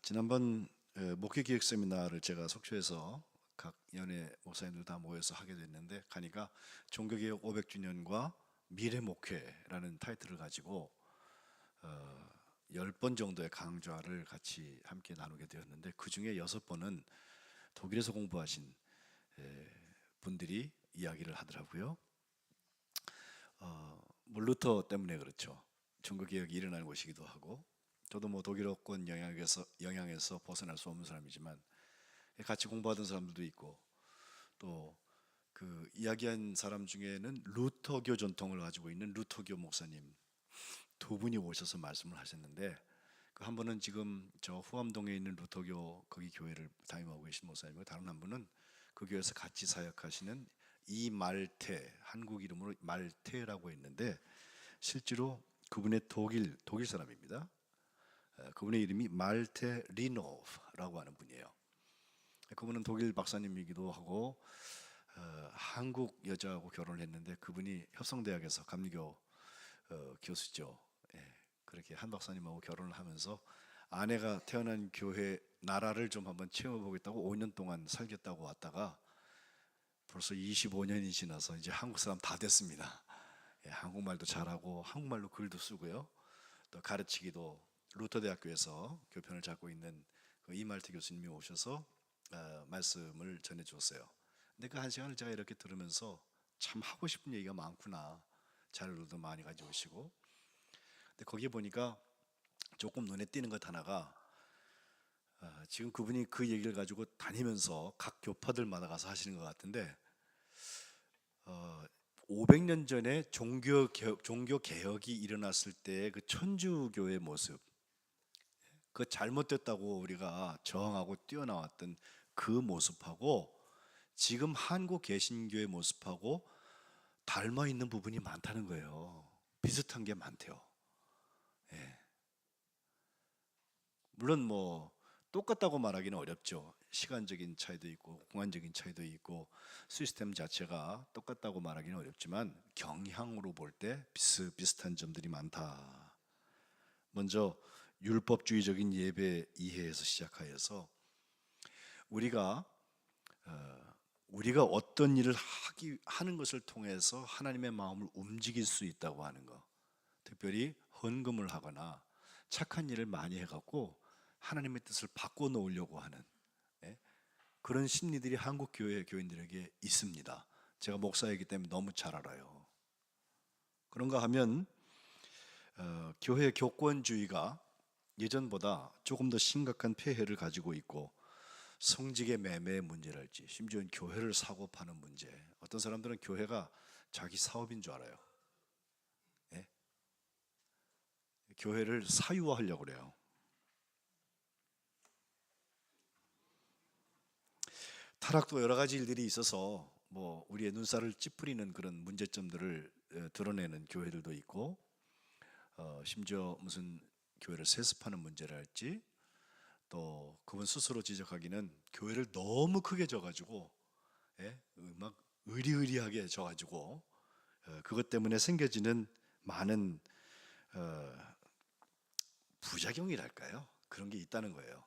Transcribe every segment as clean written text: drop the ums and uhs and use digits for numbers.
지난번 목회기획 세미나를 제가 속초에서 각 연예 목사님들 다 모여서 하게 됐는데, 가니까 종교개혁 500주년과 미래 목회라는 타이틀을 가지고 10번 정도의 강좌를 같이 함께 나누게 되었는데, 그 중에 6번은 독일에서 공부하신 분들이 이야기를 하더라고요. 뭐 루터 때문에 그렇죠. 종교개혁이 일어나는 곳이기도 하고, 저도 뭐 독일어권 영향에서 벗어날 수 없는 사람이지만 같이 공부하던 사람들도 있고, 또 그 이야기한 사람 중에는 루터교 전통을 가지고 있는 루터교 목사님 두 분이 오셔서 말씀을 하셨는데, 그 한 분은 지금 저 후암동에 있는 루터교 거기 교회를 담임하고 계신 목사님이고, 다른 한 분은 그 교회에서 같이 사역하시는 이말테, 한국 이름으로 말테라고 있는데 실제로 그분의 독일 사람입니다. 그분의 이름이 말테 리노프라고 하는 분이에요. 그분은 독일 박사님이기도 하고 한국 여자하고 결혼을 했는데, 그분이 협성대학에서 감리교 교수죠. 예, 그렇게 한 박사님하고 결혼을 하면서 아내가 태어난 교회 나라를 좀 한번 체험해보겠다고 5년 동안 살겠다고 왔다가 벌써 25년이 지나서 이제 한국 사람 다 됐습니다. 예, 한국말도 잘하고 한국말로 글도 쓰고요. 또 가르치기도, 루터대학교에서 교편을 잡고 있는 그 이말티 교수님이 오셔서 말씀을 전해 주었어요. 근데 그 한 시간을 제가 이렇게 들으면서 참 하고 싶은 얘기가 많구나, 자료도 많이 가져오시고. 근데 거기에 보니까 조금 눈에 띄는 것 하나가, 지금 그분이 그 얘기를 가지고 다니면서 각 교파들마다 가서 하시는 것 같은데, 500년 전에 종교 개혁이 일어났을 때 그 천주교의 모습, 그 잘못됐다고 우리가 저항하고 뛰어나왔던 그 모습하고 지금 한국 개신교의 모습하고 닮아 있는 부분이 많다는 거예요. 비슷한 게 많대요. 예. 물론 뭐 똑같다고 말하기는 어렵죠. 시간적인 차이도 있고 공간적인 차이도 있고 시스템 자체가 똑같다고 말하기는 어렵지만, 경향으로 볼 때 비슷비슷한 점들이 많다. 먼저 율법주의적인 예배 이해에서 시작하여서 우리가 어떤 일을 하는 것을 통해서 하나님의 마음을 움직일 수 있다고 하는 것, 특별히 헌금을 하거나 착한 일을 많이 해갖고 하나님의 뜻을 바꿔 놓으려고 하는, 예? 그런 심리들이 한국 교회 교인들에게 있습니다. 제가 목사이기 때문에 너무 잘 알아요. 그런가 하면 교회 교권주의가 예전보다 조금 더 심각한 폐해를 가지고 있고, 성직의 매매의 문제랄지 심지어는 교회를 사고 파는 문제, 어떤 사람들은 교회가 자기 사업인 줄 알아요. 예? 교회를 사유화하려고 그래요. 타락도 여러 가지 일들이 있어서 뭐 우리의 눈살을 찌푸리는 그런 문제점들을 드러내는 교회들도 있고, 심지어 무슨 교회를 세습하는 문제랄지, 또 그분 스스로 지적하기는 교회를 너무 크게 져가지고, 예? 막 의리의리하게 져가지고 그것 때문에 생겨지는 많은 부작용이랄까요? 그런 게 있다는 거예요.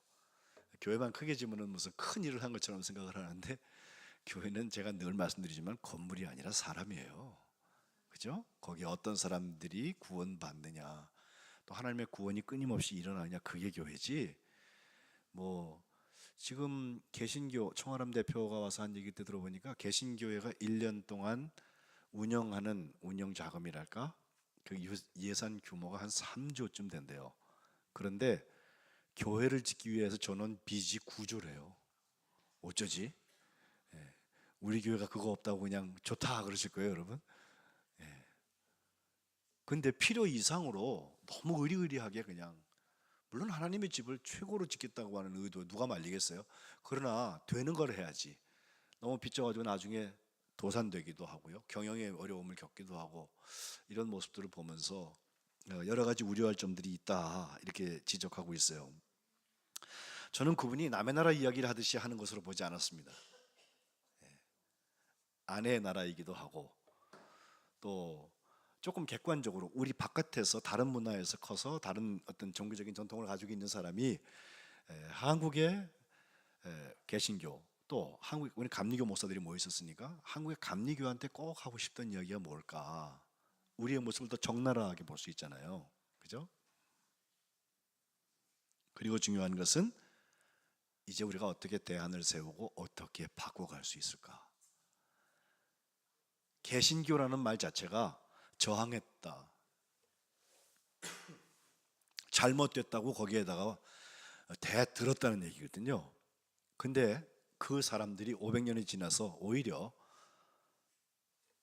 교회만 크게 지면은 무슨 큰 일을 한 것처럼 생각을 하는데, 교회는 제가 늘 말씀드리지만 건물이 아니라 사람이에요. 그죠? 거기에 어떤 사람들이 구원받느냐, 또 하나님의 구원이 끊임없이 일어나느냐, 그게 교회지. 뭐 지금 개신교 청아람 대표가 와서 한 얘기 때 들어보니까, 개신교회가 1년 동안 운영하는 운영 자금이랄까, 그 예산 규모가 한 3조쯤 된대요. 그런데 교회를 짓기 위해서 전원 빚이 9조래요. 어쩌지? 우리 교회가 그거 없다고 그냥 좋다 그러실 거예요, 여러분. 근데 필요 이상으로 너무 의리의리하게 그냥, 물론 하나님의 집을 최고로 짓겠다고 하는 의도 누가 말리겠어요? 그러나 되는 걸 해야지. 너무 빚져가지고 나중에 도산되기도 하고요, 경영의 어려움을 겪기도 하고, 이런 모습들을 보면서 여러 가지 우려할 점들이 있다, 이렇게 지적하고 있어요. 저는 그분이 남의 나라 이야기를 하듯이 하는 것으로 보지 않았습니다. 아내의 나라이기도 하고, 또 조금 객관적으로 우리 바깥에서 다른 문화에서 커서 다른 어떤 종교적인 전통을 가지고 있는 사람이 한국의 개신교 또 한국 우리 감리교 목사들이 모여 있었으니까 한국의 감리교한테 꼭 하고 싶던 이야기가 뭘까? 우리의 모습을 더 적나라하게 볼 수 있잖아요. 그죠? 그리고 중요한 것은 이제 우리가 어떻게 대안을 세우고 어떻게 바꿔갈 수 있을까? 개신교라는 말 자체가 저항했다, 잘못됐다고 거기에다가 대들었다는 얘기거든요. 근데 그 사람들이 500년이 지나서 오히려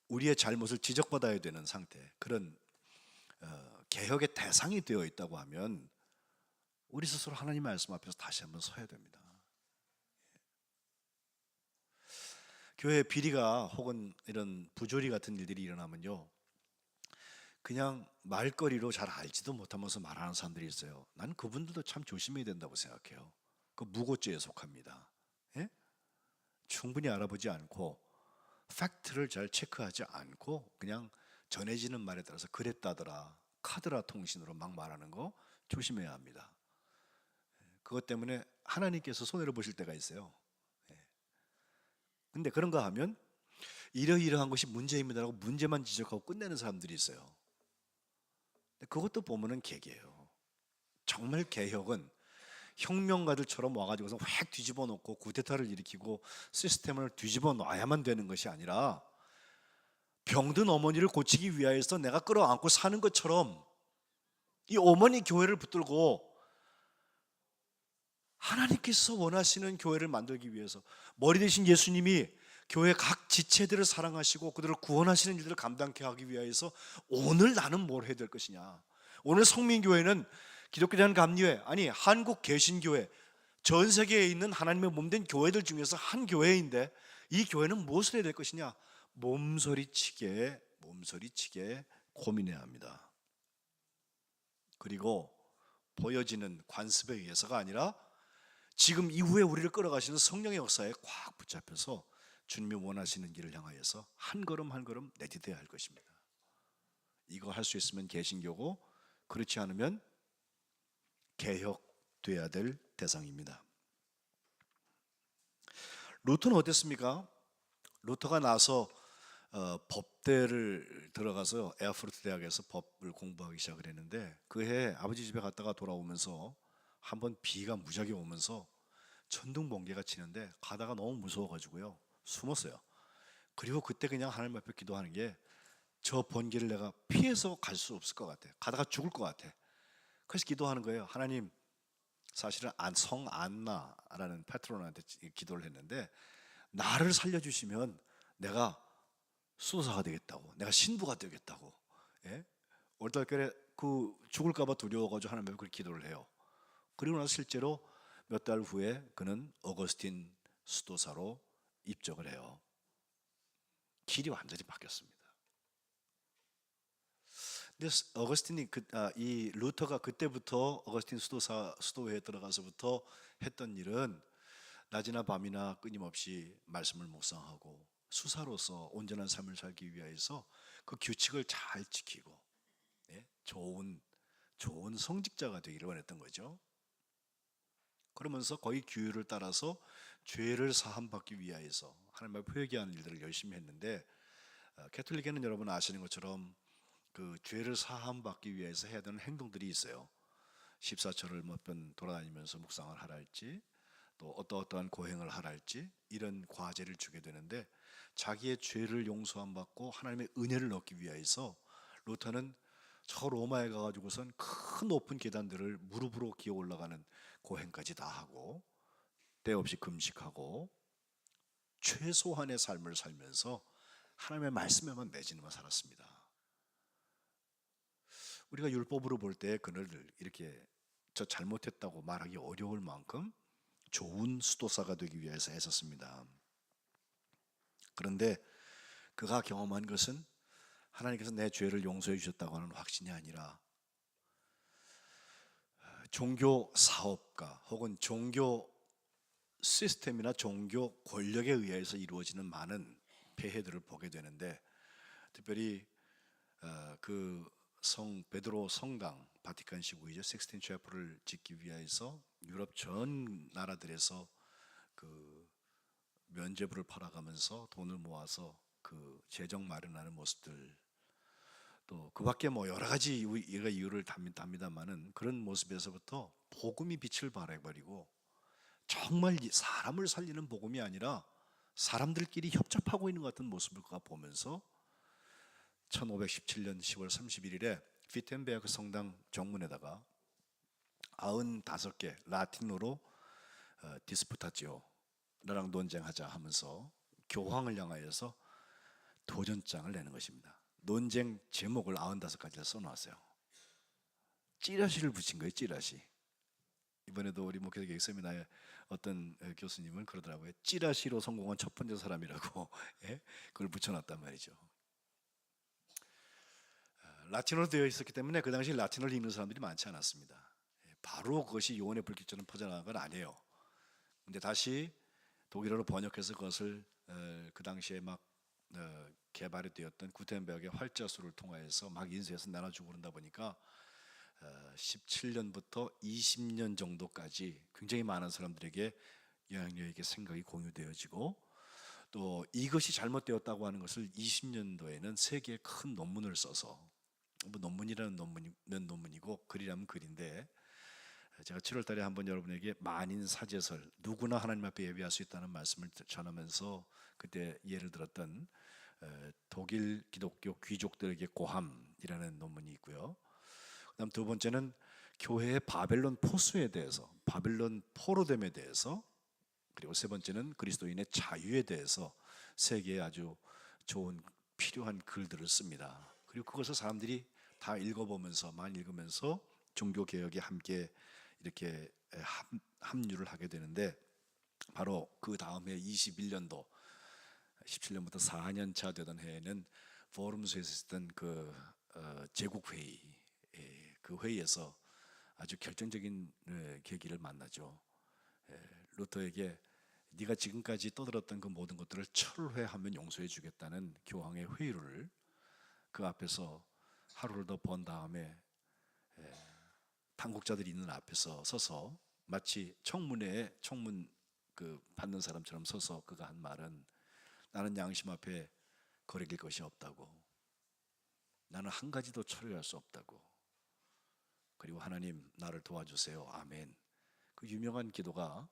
우리의 잘못을 지적받아야 되는 상태, 그런 개혁의 대상이 되어 있다고 하면 우리 스스로 하나님 말씀 앞에서 다시 한번 서야 됩니다. 교회 비리가 혹은 이런 부조리 같은 일들이 일어나면요, 그냥 말거리로 잘 알지도 못하면서 말하는 사람들이 있어요. 난 그분들도 참 조심해야 된다고 생각해요. 그 무고죄에 속합니다. 예? 충분히 알아보지 않고 팩트를 잘 체크하지 않고 그냥 전해지는 말에 따라서 그랬다더라, 카드라 통신으로 막 말하는 거 조심해야 합니다. 그것 때문에 하나님께서 손해를 보실 때가 있어요. 근데 그런가 하면 이러이러한 것이 문제입니다라고 문제만 지적하고 끝내는 사람들이 있어요. 그것도 보면은 개개예요. 정말 개혁은 혁명가들처럼 와가지고서 확 뒤집어 놓고 쿠데타를 일으키고 시스템을 뒤집어 놔야만 되는 것이 아니라 병든 어머니를 고치기 위하여서 내가 끌어안고 사는 것처럼 이 어머니 교회를 붙들고 하나님께서 원하시는 교회를 만들기 위해서 머리 대신 예수님이 교회 각 지체들을 사랑하시고 그들을 구원하시는 일들을 감당케 하기 위해서 오늘 나는 뭘 해야 될 것이냐. 오늘 성민교회는 기독교 대한감리회, 아니 한국 개신교회, 전 세계에 있는 하나님의 몸된 교회들 중에서 한 교회인데 이 교회는 무엇을 해야 될 것이냐. 몸서리치게 고민해야 합니다. 그리고 보여지는 관습에 의해서가 아니라 지금 이후에 우리를 끌어가시는 성령의 역사에 꽉 붙잡혀서 주님이 원하시는 길을 향하여서 한 걸음 한 걸음 내디뎌야 할 것입니다. 이거 할 수 있으면 개신교고, 그렇지 않으면 개혁돼야 될 대상입니다. 루터는 어땠습니까? 루터가 나서 법대를 들어가서 에어프루트 대학에서 법을 공부하기 시작을 했는데 그 해 아버지 집에 갔다가 돌아오면서 한번 비가 무지하게 오면서 천둥 번개가 치는데 가다가 너무 무서워가지고요 숨었어요. 그리고 그때 그냥 하나님 앞에 기도하는 게 저 번개를 내가 피해서 갈 수 없을 것 같아. 가다가 죽을 것 같아. 그래서 기도하는 거예요. 하나님, 사실은 성 안나라는 패트론한테 기도를 했는데 나를 살려주시면 내가 수도사가 되겠다고, 내가 신부가 되겠다고. 예? 얼떨결에 그 죽을까봐 두려워가지고 하나님 앞에 그렇게 기도를 해요. 그리고 나서 실제로 몇 달 후에 그는 어거스틴 수도사로 입적을 해요. 길이 완전히 바뀌었습니다. 근데 어거스틴이 이 루터가 그때부터 어거스틴 수도회에 들어가서부터 했던 일은 낮이나 밤이나 끊임없이 말씀을 묵상하고 수사로서 온전한 삶을 살기 위해서 그 규칙을 잘 지키고, 예? 좋은 성직자가 되기를 원했던 거죠. 그러면서 거의 규율을 따라서 죄를 사함받기 위하여서 하나님 앞에 회개하는 일들을 열심히 했는데 캐톨릭에는 여러분 아시는 것처럼 그 죄를 사함받기 위해서 해야 되는 행동들이 있어요. 14초를 몇 번 돌아다니면서 묵상을 하라 할지, 또 어떠한 고행을 하라 할지, 이런 과제를 주게 되는데 자기의 죄를 용서함 받고 하나님의 은혜를 얻기 위해서 루터는 저 로마에 가가지고선 큰 높은 계단들을 무릎으로 기어 올라가는 고행까지 다 하고 때 없이 금식하고 최소한의 삶을 살면서 하나님의 말씀에만 매진만 살았습니다. 우리가 율법으로 볼 때 그를 이렇게 저 잘못했다고 말하기 어려울 만큼 좋은 수도사가 되기 위해서 애썼습니다. 그런데 그가 경험한 것은 하나님께서 내 죄를 용서해 주셨다고 하는 확신이 아니라 종교 사업가 혹은 종교 시스템이나 종교 권력에 의해서 이루어지는 많은 폐해들을 보게 되는데, 특별히 그 성 베드로 성당 바티칸 시구이죠. 식스틴 채플을 짓기 위해서 유럽 전 나라들에서 그 면죄부를 팔아가면서 돈을 모아서 그 재정 마련하는 모습들, 또 그밖에 뭐 여러 가지 이유를 답니다만은 그런 모습에서부터 복음이 빛을 발해버리고 정말 사람을 살리는 복음이 아니라 사람들끼리 협잡하고 있는 것 같은 모습을 그가 보면서 1517년 10월 31일에 피텐베르크 성당 정문에다가 95개 라틴어로 디스푸타지오 나랑 논쟁하자 하면서 교황을 향하여서 도전장을 내는 것입니다. 논쟁 제목을 95가지를 써놓았어요. 찌라시를 붙인 거예요. 찌라시. 이번에도 우리 목회계 세미나에 어떤 교수님은 그러더라고요. 찌라시로 성공한 첫 번째 사람이라고 예? 그걸 붙여놨단 말이죠. 라틴어로 되어 있었기 때문에 그 당시 라틴어를 읽는 사람들이 많지 않았습니다. 바로 그것이 요한의 불길처럼 퍼져나간 건 아니에요. 근데 다시 독일어로 번역해서 그것을 그 당시에 막 개발이 되었던 구텐베르크의 활자수를 통하여서 막 인쇄해서 나눠주고 그런다 보니까 17년부터 20년 정도까지 굉장히 많은 사람들에게 영향력 있게 생각이 공유되어지고, 또 이것이 잘못되었다고 하는 것을 20년도에는 세계에 큰 논문을 써서, 뭐 논문이라는 논문이면 논문이고 글이라면 글인데, 제가 7월 달에 한번 여러분에게 만인 사제설, 누구나 하나님 앞에 예배할 수 있다는 말씀을 전하면서 그때 예를 들었던 독일 기독교 귀족들에게 고함이라는 논문이 있고요. 그다음 두 번째는 교회의 바벨론 포수에 대해서, 바벨론 포로됨에 대해서, 그리고 세 번째는 그리스도인의 자유에 대해서 세계에 아주 좋은 필요한 글들을 씁니다. 그리고 그것을 사람들이 다 읽어보면서 많이 읽으면서 종교 개혁에 함께 이렇게 합류를 하게 되는데, 바로 그 다음 해 21년도 17년부터 4년 차 되던 해에는 포럼스에서 있었던 그 제국 회의, 그 회의에서 아주 결정적인 계기를 만나죠. 루터에게 네가 지금까지 떠들었던 그 모든 것들을 철회하면 용서해 주겠다는 교황의 회의를 그 앞에서 하루를 더 번 다음에 당국자들이 있는 앞에서 서서 마치 청문회에 청문 그 받는 사람처럼 서서 그가 한 말은, 나는 양심 앞에 거리낄 것이 없다고, 나는 한 가지도 철회할 수 없다고, 그리고 하나님 나를 도와주세요, 아멘. 그 유명한 기도가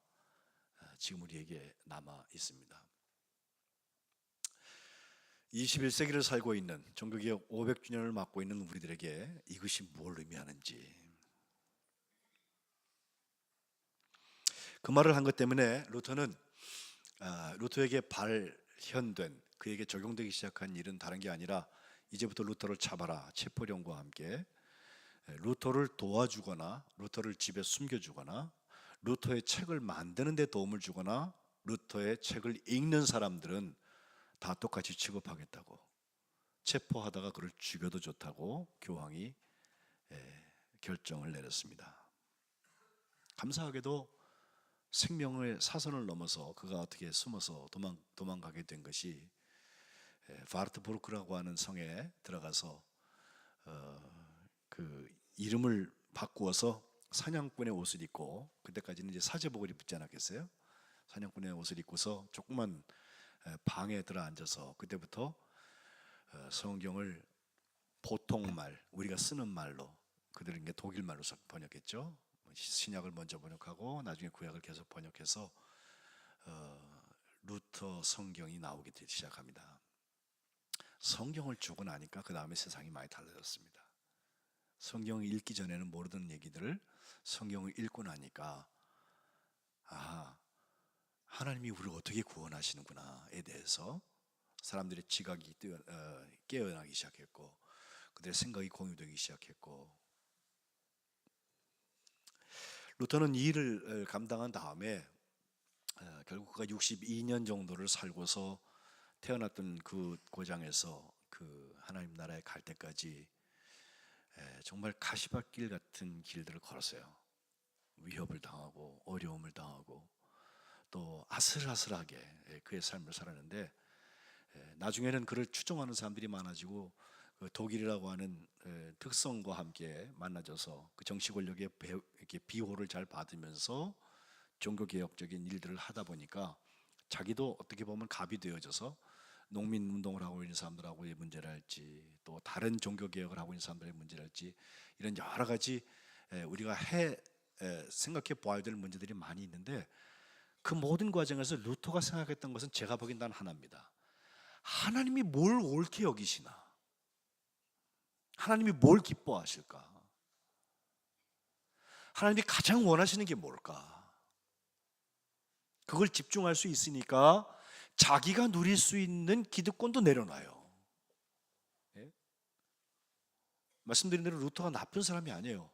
지금 우리에게 남아 있습니다. 21세기를 살고 있는 종교개혁 500주년을 맞고 있는 우리들에게 이것이 뭘 의미하는지, 그 말을 한 것 때문에 루터는 루터에게 발현된, 그에게 적용되기 시작한 일은 다른 게 아니라 이제부터 루터를 잡아라 체포령과 함께 루터를 도와주거나 루터를 집에 숨겨주거나 루터의 책을 만드는 데 도움을 주거나 루터의 책을 읽는 사람들은 다 똑같이 취급하겠다고, 체포하다가 그를 죽여도 좋다고 교황이 결정을 내렸습니다. 감사하게도 생명의 사선을 넘어서 그가 어떻게 숨어서 도망가게 된 것이 바르트부르크라고 하는 성에 들어가서 그 이름을 바꾸어서 사냥꾼의 옷을 입고, 그때까지는 이제 사제복을 입지 않았겠어요? 사냥꾼의 옷을 입고서 조그만 방에 들어 앉아서 그때부터 성경을 보통 말, 우리가 쓰는 말로, 그들은 이제 독일 말로 번역했죠. 신약을 먼저 번역하고 나중에 구약을 계속 번역해서 루터 성경이 나오기 시작합니다. 성경을 주고 나니까 그 다음에 세상이 많이 달라졌습니다. 성경을 읽기 전에는 모르던 얘기들을 성경을 읽고 나니까 하나님이 우리를 어떻게 구원하시는구나에 대해서 사람들의 지각이 깨어나기 시작했고, 그들의 생각이 공유되기 시작했고, 루터는 이 일을 감당한 다음에 결국 그가 62년 정도를 살고서 태어났던 그 고장에서 그 하나님 나라에 갈 때까지 정말 가시밭길 같은 길들을 걸었어요. 위협을 당하고 어려움을 당하고 또 아슬아슬하게 그의 삶을 살았는데, 나중에는 그를 추종하는 사람들이 많아지고 그 독일이라고 하는 특성과 함께 만나져서 그 정치 권력의 이렇게 비호를 잘 받으면서 종교 개혁적인 일들을 하다 보니까 자기도 어떻게 보면 갑이 되어져서 농민 운동을 하고 있는 사람들하고의 문제를 할지, 또 다른 종교 개혁을 하고 있는 사람들의 문제를 할지, 이런 여러 가지 우리가 생각해 보아야 될 문제들이 많이 있는데, 그 모든 과정에서 루터가 생각했던 것은 제가 보기엔 단 하나입니다. 하나님이 뭘 옳게 여기시나? 하나님이 뭘 기뻐하실까? 하나님이 가장 원하시는 게 뭘까? 그걸 집중할 수 있으니까 자기가 누릴 수 있는 기득권도 내려놔요. 예? 말씀드린 대로 루터가 나쁜 사람이 아니에요.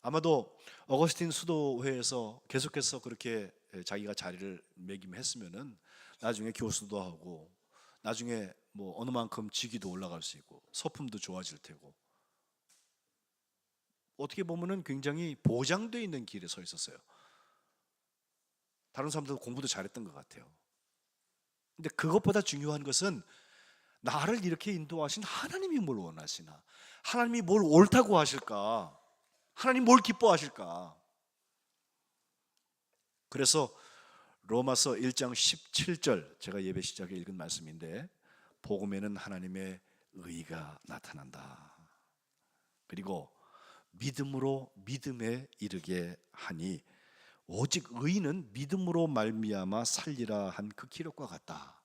아마도 어거스틴 수도회에서 계속해서 그렇게 자기가 자리를 매김했으면은 나중에 교수도 하고, 나중에 뭐 어느 만큼 직위도 올라갈 수 있고 서품도 좋아질 테고, 어떻게 보면은 굉장히 보장되어 있는 길에 서 있었어요. 다른 사람들도 공부도 잘했던 것 같아요. 근데 그것보다 중요한 것은 나를 이렇게 인도하신 하나님이 뭘 원하시나? 하나님이 뭘 옳다고 하실까? 하나님 뭘 기뻐하실까? 그래서 로마서 1장 17절, 제가 예배 시작에 읽은 말씀인데, 복음에는 하나님의 의가 나타난다. 그리고 믿음으로 믿음에 이르게 하니 오직 의인은 믿음으로 말미암아 살리라 한 그 기록과 같다.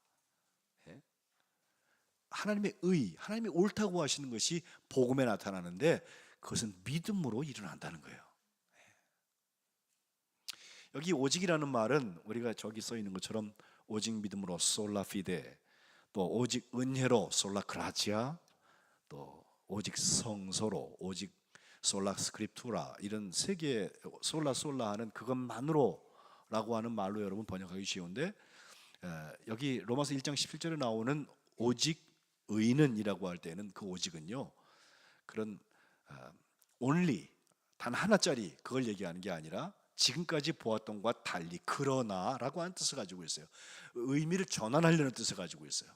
하나님의 의, 하나님이 옳다고 하시는 것이 복음에 나타나는데 그것은 믿음으로 일어난다는 거예요. 여기 오직이라는 말은 우리가 저기 써 있는 것처럼 오직 믿음으로 솔라 피데, 또 오직 은혜로 솔라 그라치아, 또 오직 성서로 오직 솔라 스크립투라, 이런 세 개의 솔라 하는 그것만으로라고 하는 말로 여러분 번역하기 쉬운데, 여기 로마서 1장 17절에 나오는 오직 의인은이라고 할 때는 그 오직은요, 그런 only, 단 하나짜리 그걸 얘기하는 게 아니라 지금까지 보았던 것과 달리 그러나라고 하는 뜻을 가지고 있어요. 의미를 전환하려는 뜻을 가지고 있어요.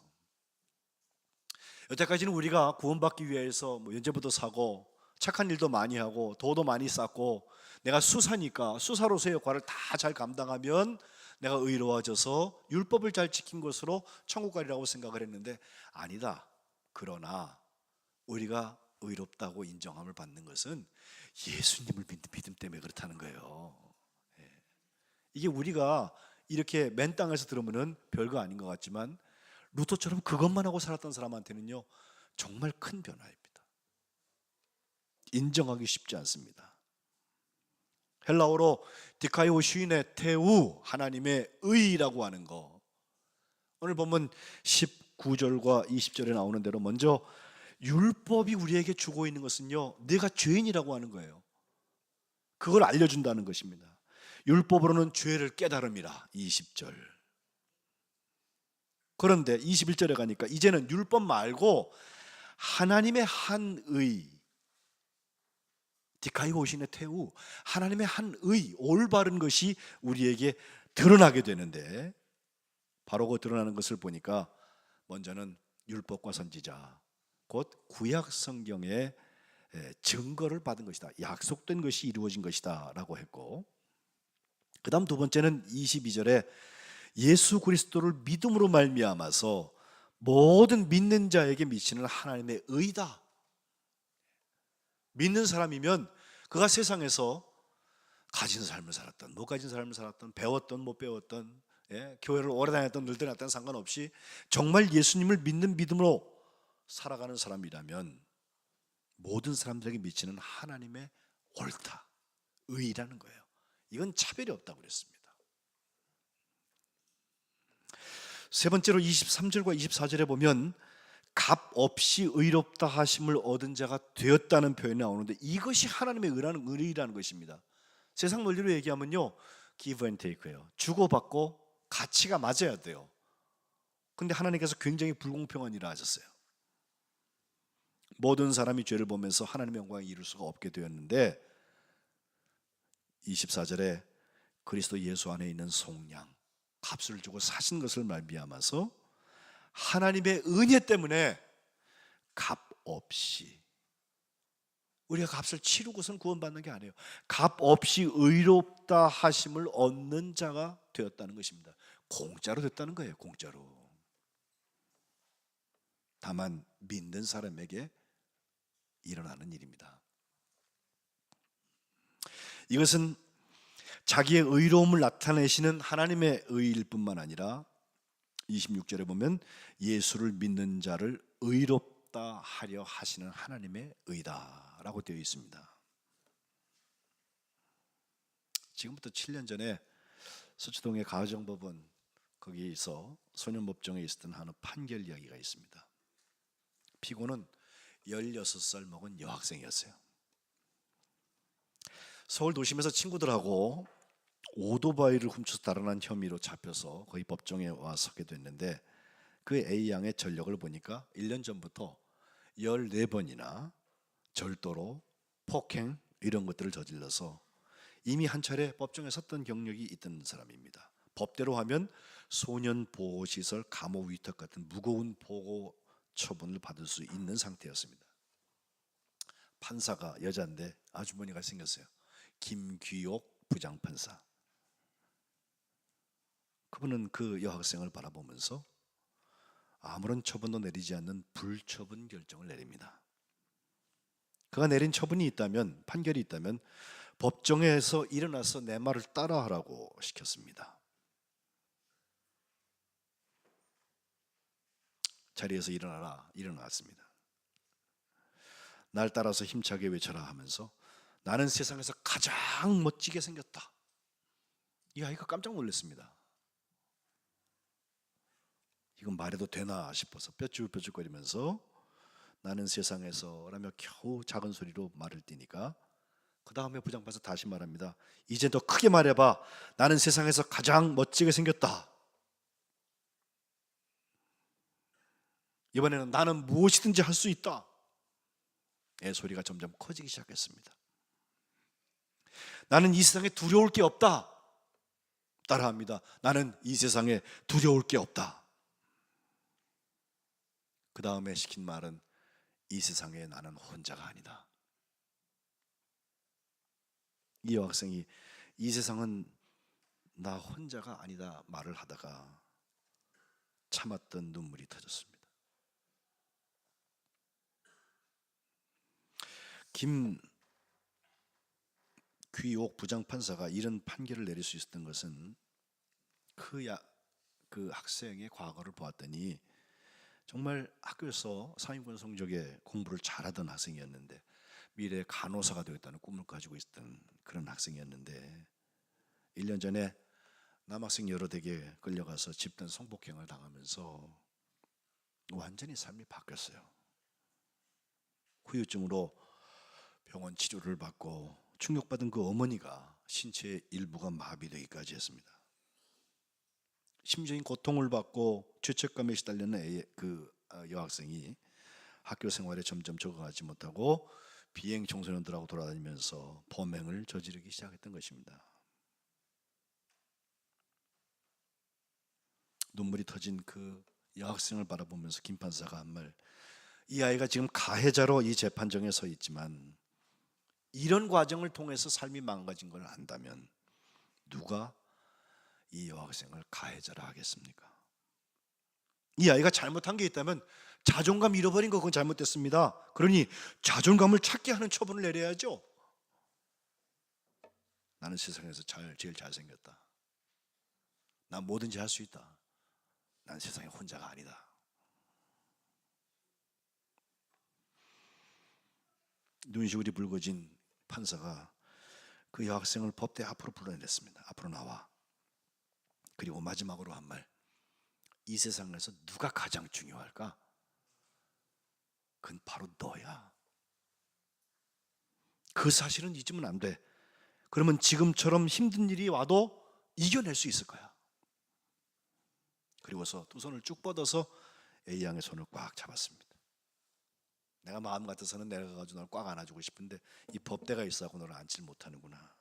여태까지는 우리가 구원받기 위해서 뭐 연재부도 사고 착한 일도 많이 하고 도도 많이 쌓고, 내가 수사니까 수사로서의 역할을 다 잘 감당하면 내가 의로워져서 율법을 잘 지킨 것으로 천국 가리라고 생각을 했는데, 아니다. 그러나 우리가 의롭다고 인정함을 받는 것은 예수님을 믿는 믿음 때문에 그렇다는 거예요. 이게 우리가 이렇게 맨 땅에서 들으면은 별거 아닌 것 같지만, 루터처럼 그것만 하고 살았던 사람한테는요 정말 큰 변화입니다. 인정하기 쉽지 않습니다. 헬라어로 디카이오 슈인의 테우, 하나님의 의라고 하는 거, 오늘 보면 19절과 20절에 나오는 대로 먼저 율법이 우리에게 주고 있는 것은요, 내가 죄인이라고 하는 거예요. 그걸 알려준다는 것입니다. 율법으로는 죄를 깨달음이라, 20절. 그런데 21절에 가니까 이제는 율법 말고 하나님의 한 의, 디카이오 오신의 태우, 하나님의 한 의, 올바른 것이 우리에게 드러나게 되는데, 바로 그 드러나는 것을 보니까 먼저는 율법과 선지자, 곧 구약 성경의 증거를 받은 것이다, 약속된 것이 이루어진 것이다 라고 했고, 그 다음 두 번째는 22절에 예수 그리스도를 믿음으로 말미암아서 모든 믿는 자에게 미치는 하나님의 의다. 믿는 사람이면 그가 세상에서 가진 삶을 살았던 못 가진 삶을 살았던, 배웠던 못 배웠던, 교회를 오래 다녔던 늘 다녔던 상관없이 정말 예수님을 믿는 믿음으로 살아가는 사람이라면 모든 사람들에게 미치는 하나님의 옳다, 의라는 거예요. 이건 차별이 없다고 그랬습니다. 세 번째로 23절과 24절에 보면 값 없이 의롭다 하심을 얻은 자가 되었다는 표현이 나오는데, 이것이 하나님의 의라는 것입니다. 세상 논리로 얘기하면요, give and take예요. 주고받고 가치가 맞아야 돼요. 근데 하나님께서 굉장히 불공평한 일을 하셨어요. 모든 사람이 죄를 보면서 하나님의 영광을 이룰 수가 없게 되었는데, 24절에 그리스도 예수 안에 있는 속량, 값을 주고 사신 것을 말미암아서 하나님의 은혜 때문에 값 없이, 우리가 값을 치르고선 구원받는 게 아니에요. 값 없이 의롭다 하심을 얻는 자가 되었다는 것입니다. 공짜로 됐다는 거예요. 공짜로. 다만 믿는 사람에게 일어나는 일입니다. 이것은 자기의 의로움을 나타내시는 하나님의 의일 뿐만 아니라 26절에 보면 예수를 믿는 자를 의롭다 하려 하시는 하나님의 의다라고 되어 있습니다. 지금부터 7년 전에 서초동의 가정법원 거기서 소년법정에 있었던 한 판결 이야기가 있습니다. 피고는 16살 먹은 여학생이었어요. 서울 도심에서 친구들하고 오토바이를 훔쳐서 달아난 혐의로 잡혀서 거의 법정에 와 서게 됐는데, 그 A양의 전력을 보니까 1년 전부터 14번이나 절도로, 폭행 이런 것들을 저질러서 이미 한 차례 법정에 섰던 경력이 있던 사람입니다. 법대로 하면 소년보호시설 감호 위탁 같은 무거운 보호 처분을 받을 수 있는 상태였습니다. 판사가 여자인데 아주머니가 생겼어요. 김귀옥 부장판사. 그분은 그 여학생을 바라보면서 아무런 처분도 내리지 않는 불처분 결정을 내립니다. 그가 내린 처분이 있다면, 판결이 있다면 법정에서 일어나서 내 말을 따라하라고 시켰습니다. 자리에서 일어났습니다. 날 따라서 힘차게 외쳐라 하면서 나는 세상에서 가장 멋지게 생겼다. 이 아이가 깜짝 놀랐습니다. 이건 말해도 되나 싶어서 뼈죽뼈죽거리면서 나는 세상에서 라며 겨우 작은 소리로 말을 띠니까 그 다음에 부장판사 다시 말합니다. 이제 더 크게 말해봐. 나는 세상에서 가장 멋지게 생겼다. 이번에는 나는 무엇이든지 할 수 있다. 의 소리가 점점 커지기 시작했습니다. 나는 이 세상에 두려울 게 없다. 따라합니다. 나는 이 세상에 두려울 게 없다. 그 다음에 시킨 말은 이 세상에 나는 혼자가 아니다. 이 여학생이 이 세상은 나 혼자가 아니다 말을 하다가 참았던 눈물이 터졌습니다. 김귀옥 부장판사가 이런 판결을 내릴 수 있었던 것은 그 학생의 과거를 보았더니 정말 학교에서 상위권 성적에 공부를 잘하던 학생이었는데 미래 간호사가 되겠다는 꿈을 가지고 있었던 그런 학생이었는데 1년 전에 남학생 여러 댁에 끌려가서 집단 성폭행을 당하면서 완전히 삶이 바뀌었어요. 후유증으로 병원 치료를 받고 충격받은 그 어머니가 신체의 일부가 마비되기까지 했습니다. 심적인 고통을 받고 죄책감에 시달리는 그 여학생이 학교 생활에 점점 적응하지 못하고 비행 청소년들하고 돌아다니면서 범행을 저지르기 시작했던 것입니다. 눈물이 터진 그 여학생을 바라보면서 김 판사가 한 말, 이 아이가 지금 가해자로 이 재판정에 서 있지만 이런 과정을 통해서 삶이 망가진 걸 안다면 누가 이 여학생을 가해자라 하겠습니까? 이 아이가 잘못한 게 있다면 자존감 잃어버린 거 그건 잘못됐습니다. 그러니 자존감을 찾게 하는 처분을 내려야죠. 나는 세상에서 제일 잘생겼다. 난 뭐든지 할 수 있다. 난 세상에 혼자가 아니다. 눈시울이 붉어진 판사가 그 여학생을 법대 앞으로 불러냈습니다. 앞으로 나와. 그리고 마지막으로 한 말, 이 세상에서 누가 가장 중요할까? 그건 바로 너야. 그 사실은 잊으면 안 돼. 그러면 지금처럼 힘든 일이 와도 이겨낼 수 있을 거야. 그리고서 두 손을 쭉 뻗어서 A양의 손을 꽉 잡았습니다. 내가 마음 같아서는 내려가가지고 널 꽉 안아주고 싶은데 이 법대가 있어하고 너를 안질 못하는구나.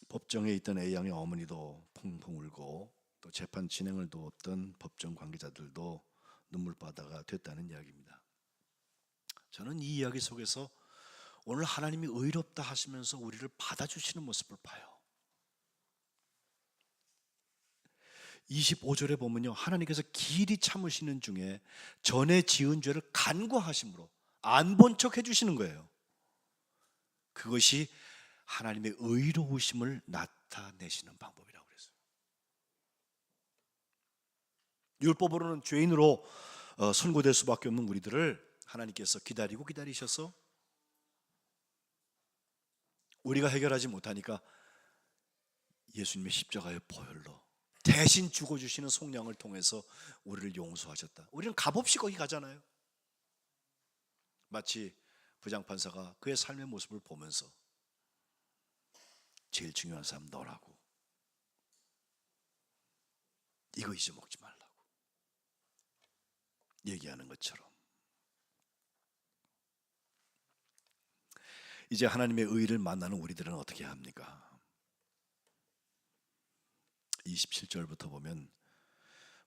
법정에 있던 A양의 어머니도 펑펑 울고 또 재판 진행을 도왔던 법정 관계자들도 눈물바다가 됐다는 이야기입니다. 저는 이 이야기 속에서 오늘 하나님이 의롭다 하시면서 우리를 받아주시는 모습을 봐요. 25절에 보면요, 하나님께서 길이 참으시는 중에 전에 지은 죄를 간과하심으로 안 본 척 해주시는 거예요. 그것이 하나님의 의로우심을 나타내시는 방법이라고 그랬어요. 율법으로는 죄인으로 선고될 수밖에 없는 우리들을 하나님께서 기다리셔서 우리가 해결하지 못하니까 예수님의 십자가의 보혈로 대신 죽어주시는 속량을 통해서 우리를 용서하셨다. 우리는 값없이 거기 가잖아요. 마치 부장판사가 그의 삶의 모습을 보면서 제일 중요한 사람 너라고, 이거 잊어먹지 말라고 얘기하는 것처럼, 이제 하나님의 의를 만나는 우리들은 어떻게 합니까? 27절부터 보면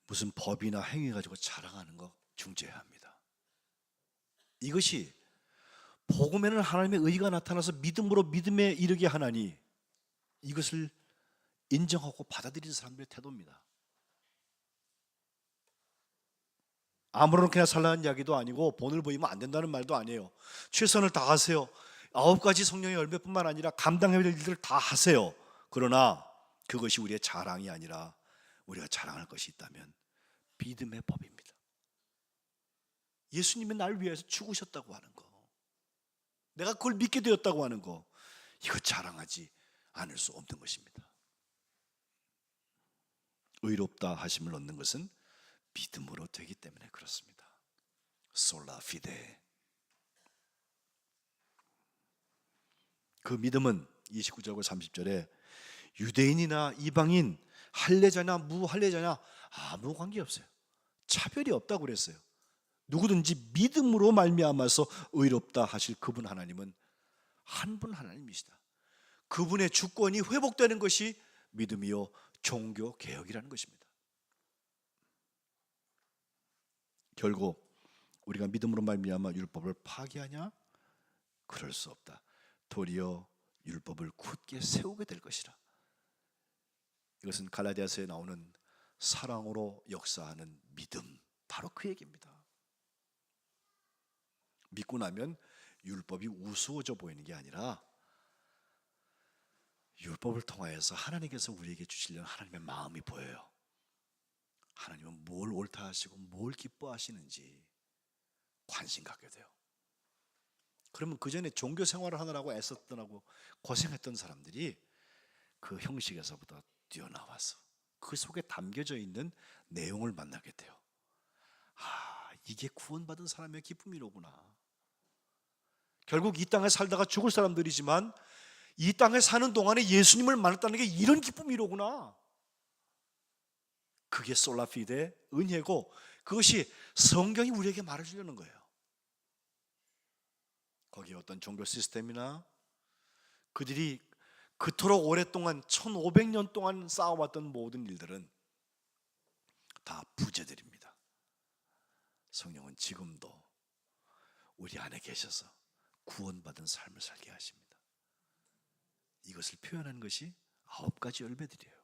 무슨 법이나 행위 가지고 자랑하는 거 중재해야 합니다. 이것이 복음에는 하나님의 의가 나타나서 믿음으로 믿음에 이르게 하나니, 이것을 인정하고 받아들이는 사람들의 태도입니다. 아무런 그냥 살라는 이야기도 아니고 본을 보이면 안 된다는 말도 아니에요. 최선을 다하세요. 9가지 성령의 열매뿐만 아니라 감당해야 될 일들을 다 하세요. 그러나 그것이 우리의 자랑이 아니라 우리가 자랑할 것이 있다면 믿음의 법입니다. 예수님이 날 위해서 죽으셨다고 하는 거, 내가 그걸 믿게 되었다고 하는 거, 이거 자랑하지 않을 수 없는 것입니다. 의롭다 하심을 얻는 것은 믿음으로 되기 때문에 그렇습니다. 솔라 피데. 그 믿음은 29절과 30절에 유대인이나 이방인, 할례자냐 무할례자냐 아무 관계없어요. 차별이 없다고 그랬어요. 누구든지 믿음으로 말미암아서 의롭다 하실 그분 하나님은 한 분 하나님이시다. 그분의 주권이 회복되는 것이 믿음이요 종교 개혁이라는 것입니다. 결국 우리가 믿음으로 말미암아 율법을 파기하냐? 그럴 수 없다. 도리어 율법을 굳게 세우게 될 것이라. 이것은 갈라디아서에 나오는 사랑으로 역사하는 믿음, 바로 그 얘기입니다. 믿고 나면 율법이 우스워져 보이는 게 아니라 율법을 통하여서 하나님께서 우리에게 주시려는 하나님의 마음이 보여요. 하나님은 뭘 옳다 하시고 뭘 기뻐하시는지 관심 갖게 돼요. 그러면 그 전에 종교 생활을 하느라고 애썼던 하고 고생했던 사람들이 그 형식에서부터 뛰어나와서 그 속에 담겨져 있는 내용을 만나게 돼요. 아, 이게 구원받은 사람의 기쁨이로구나. 결국 이 땅에 살다가 죽을 사람들이지만 이 땅에 사는 동안에 예수님을 만났다는 게 이런 기쁨이로구나. 그게 솔라피데 은혜고, 그것이 성경이 우리에게 말해주려는 거예요. 거기에 어떤 종교 시스템이나 그들이 그토록 오랫동안 1500년 동안 쌓아왔던 모든 일들은 다 부재들입니다. 성령은 지금도 우리 안에 계셔서 구원받은 삶을 살게 하십니다. 이것을 표현하는 것이 9가지 열매들이에요.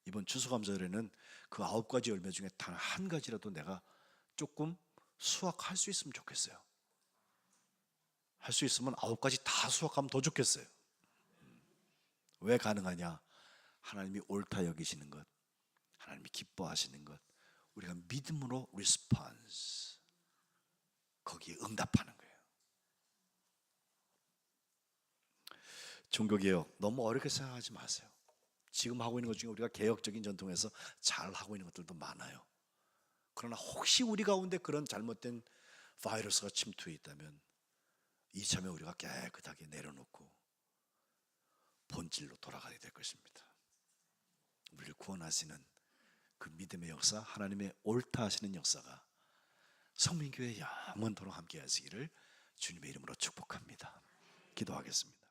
이번 추수감사절에는 그 9가지 열매 중에 단 한 가지라도 내가 조금 수확할 수 있으면 좋겠어요. 할 수 있으면 9가지 다 수확하면 더 좋겠어요. 왜 가능하냐? 하나님이 옳다 여기시는 것, 하나님이 기뻐하시는 것, 우리가 믿음으로 리스폰스, 거기에 응답하는 거예요. 종교개혁 너무 어렵게 생각하지 마세요. 지금 하고 있는 것 중에 우리가 개혁적인 전통에서 잘 하고 있는 것들도 많아요. 그러나 혹시 우리 가운데 그런 잘못된 바이러스가 침투해 있다면 이참에 우리가 깨끗하게 내려놓고 본질로 돌아가야 될 것입니다. 우리를 구원하시는 그 믿음의 역사, 하나님의 옳다 하시는 역사가 성민교회 영원토록 함께 하시기를 주님의 이름으로 축복합니다. 기도하겠습니다.